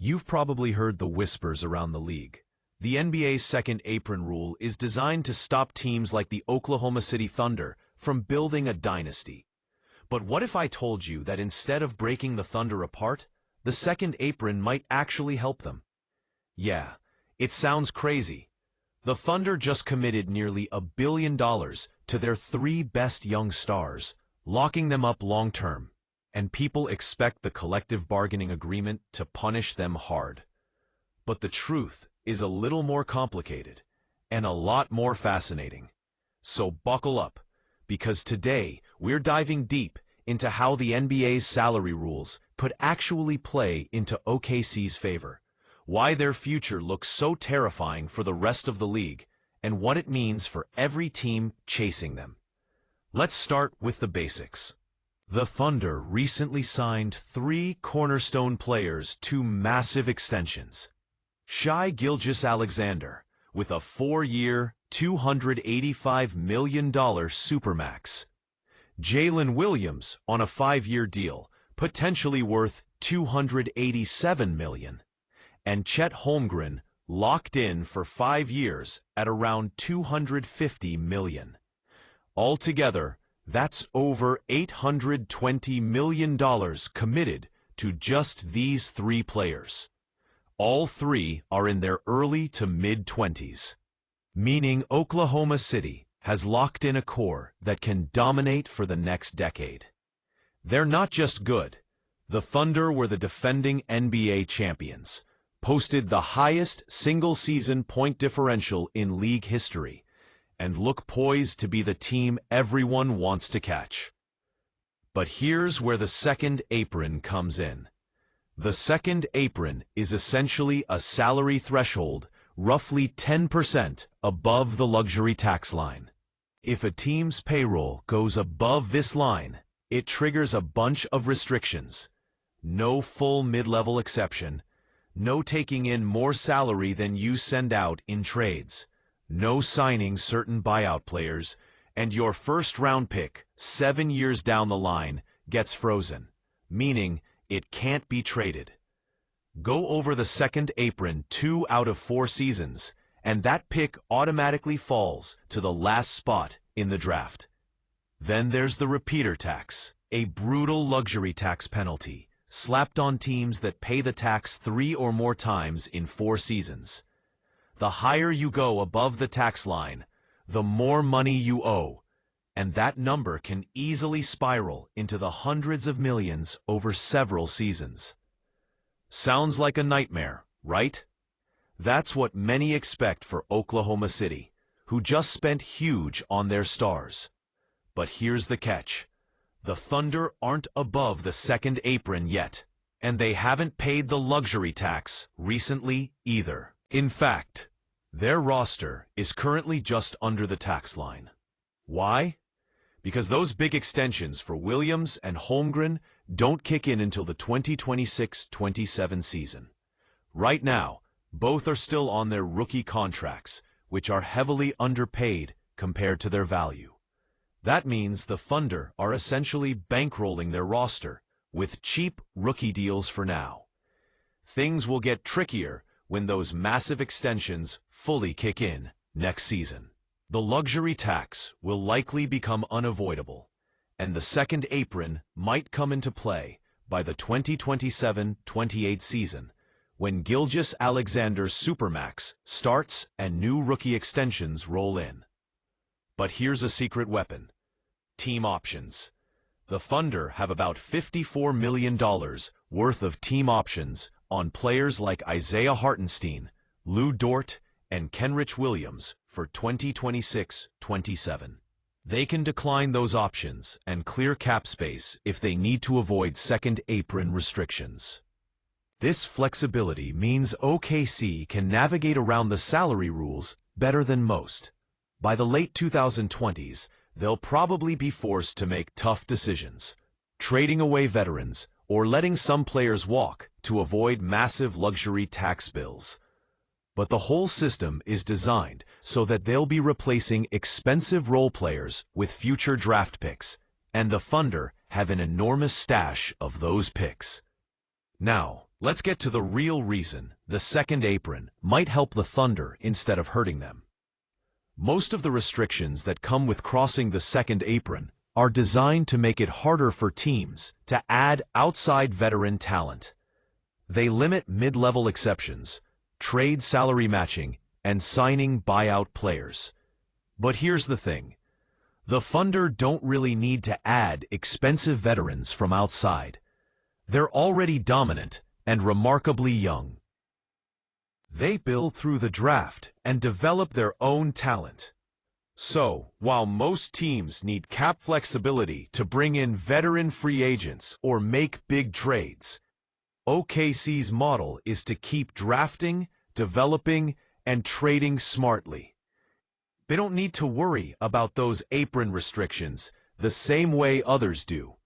You've probably heard the whispers around the league. The NBA's second apron rule is designed to stop teams like the Oklahoma City Thunder from building a dynasty. But what if I told you that instead of breaking the Thunder apart, the second apron might actually help them? Yeah, it sounds crazy. The Thunder just committed nearly $1 billion to their three best young stars, locking them up long-term. And people expect the collective bargaining agreement to punish them hard. But the truth is a little more complicated and a lot more fascinating. So buckle up, because today we're diving deep into how the NBA's salary rules could actually play into OKC's favor, why their future looks so terrifying for the rest of the league, and what it means for every team chasing them. Let's start with the basics. The Thunder recently signed three cornerstone players to massive extensions. Shai Gilgeous-Alexander, with a 4-year, $285 million supermax. Jalen Williams on a 5-year deal, potentially worth $287 million. And Chet Holmgren locked in for 5 years at around $250 million. Altogether, that's over $820 million committed to just these three players. All three are in their early to mid-20s, meaning Oklahoma City has locked in a core that can dominate for the next decade. They're not just good. The Thunder were the defending NBA champions, posted the highest single-season point differential in league history, and look poised to be the team everyone wants to catch. But here's where the second apron comes in. The second apron is essentially a salary threshold roughly 10% above the luxury tax line. If a team's payroll goes above this line, it triggers a bunch of restrictions. No full mid-level exception, no taking in more salary than you send out in trades, no signing certain buyout players, and your first-round pick 7 years down the line gets frozen, meaning it can't be traded. Go over the second apron 2 out of 4 seasons, and that pick automatically falls to the last spot in the draft. Then there's the repeater tax, a brutal luxury tax penalty slapped on teams that pay the tax 3 or more times in 4 seasons. The higher you go above the tax line, the more money you owe, and that number can easily spiral into the hundreds of millions over several seasons. Sounds like a nightmare, right? That's what many expect for Oklahoma City, who just spent huge on their stars. But here's the catch. The Thunder aren't above the second apron yet, and they haven't paid the luxury tax recently either. In fact, their roster is currently just under the tax line. Why? Because those big extensions for Williams and Holmgren don't kick in until the 2026-27 season. Right now, both are still on their rookie contracts, which are heavily underpaid compared to their value. That means the Thunder are essentially bankrolling their roster with cheap rookie deals for now. Things will get trickier when those massive extensions fully kick in next season. The luxury tax will likely become unavoidable, and the second apron might come into play by the 2027-28 season, when Gilgeous-Alexander's supermax starts and new rookie extensions roll in. But here's a secret weapon: team options. The Thunder have about $54 million worth of team options on players like Isaiah Hartenstein, Lou Dort, and Kenrich Williams for 2026-27. They can decline those options and clear cap space if they need to avoid second apron restrictions. This flexibility means OKC can navigate around the salary rules better than most. By the late 2020s, they'll probably be forced to make tough decisions, trading away veterans or letting some players walk to avoid massive luxury tax bills. But the whole system is designed so that they'll be replacing expensive role players with future draft picks, and the Thunder have an enormous stash of those picks. Now, Let's get to the real reason the second apron might help the Thunder instead of hurting them. Most of the restrictions that come with crossing the second apron are designed to make it harder for teams to add outside veteran talent. They limit mid-level exceptions, trade salary matching, and signing buyout players. But here's the thing. The Thunder don't really need to add expensive veterans from outside. They're already dominant and remarkably young. They build through the draft and develop their own talent. So, while most teams need cap flexibility to bring in veteran free agents or make big trades, OKC's model is to keep drafting, developing, and trading smartly. They don't need to worry about those apron restrictions the same way others do.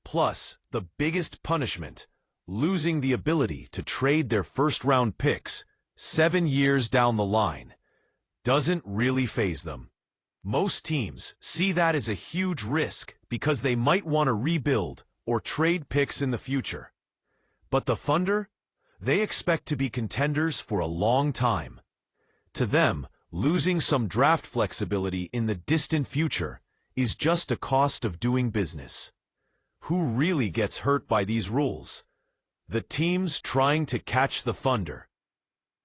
Plus, the biggest punishment, losing the ability to trade their first-round picks 7 years down the line, doesn't really faze them. Most teams see that as a huge risk because they might want to rebuild or trade picks in the future. But the Thunder, they expect to be contenders for a long time. To them, losing some draft flexibility in the distant future is just a cost of doing business. Who really gets hurt by these rules? The teams trying to catch the Thunder.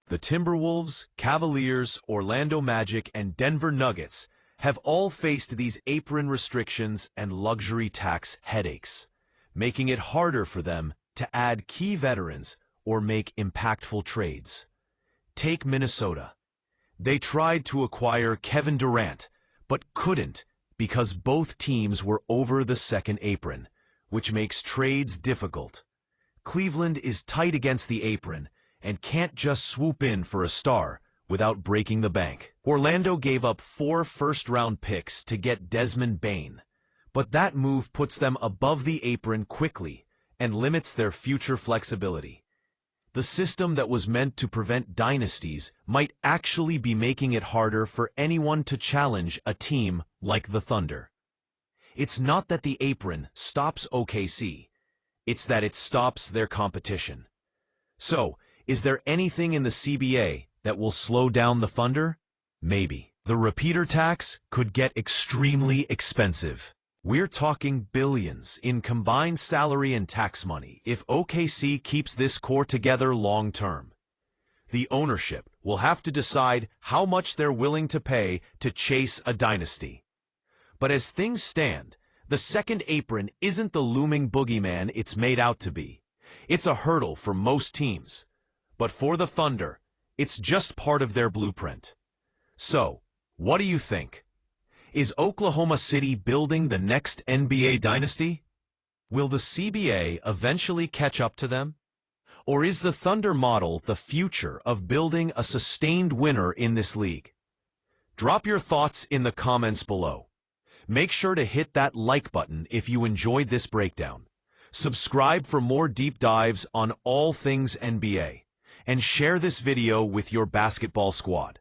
The Timberwolves, Cavaliers, Orlando Magic, and Denver Nuggets have all faced these apron restrictions and luxury tax headaches, making it harder for them to add key veterans or make impactful trades. Take Minnesota. They tried to acquire Kevin Durant, but couldn't because both teams were over the second apron, which makes trades difficult. Cleveland is tight against the apron and can't just swoop in for a star without breaking the bank. Orlando gave up 4 first-round picks to get Desmond Bane, but that move puts them above the apron quickly and limits their future flexibility. The system that was meant to prevent dynasties might actually be making it harder for anyone to challenge a team like the Thunder. It's not that the apron stops OKC, it's that it stops their competition. So, is there anything in the CBA that will slow down the Thunder? Maybe. The repeater tax could get extremely expensive. We're talking billions in combined salary and tax money if OKC keeps this core together long term. The ownership will have to decide how much they're willing to pay to chase a dynasty. But as things stand, the second apron isn't the looming boogeyman it's made out to be. It's a hurdle for most teams. But for the Thunder, it's just part of their blueprint. So, what do you think? Is Oklahoma City building the next NBA dynasty? Will the CBA eventually catch up to them? Or is the Thunder model the future of building a sustained winner in this league? Drop your thoughts in the comments below. Make sure to hit that like button if you enjoyed this breakdown. Subscribe for more deep dives on all things NBA. And share this video with your basketball squad.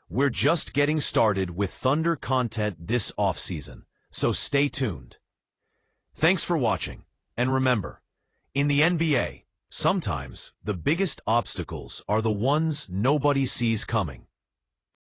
We're just getting started with Thunder content this offseason, so stay tuned. Thanks for watching, and remember, in the NBA, sometimes the biggest obstacles are the ones nobody sees coming.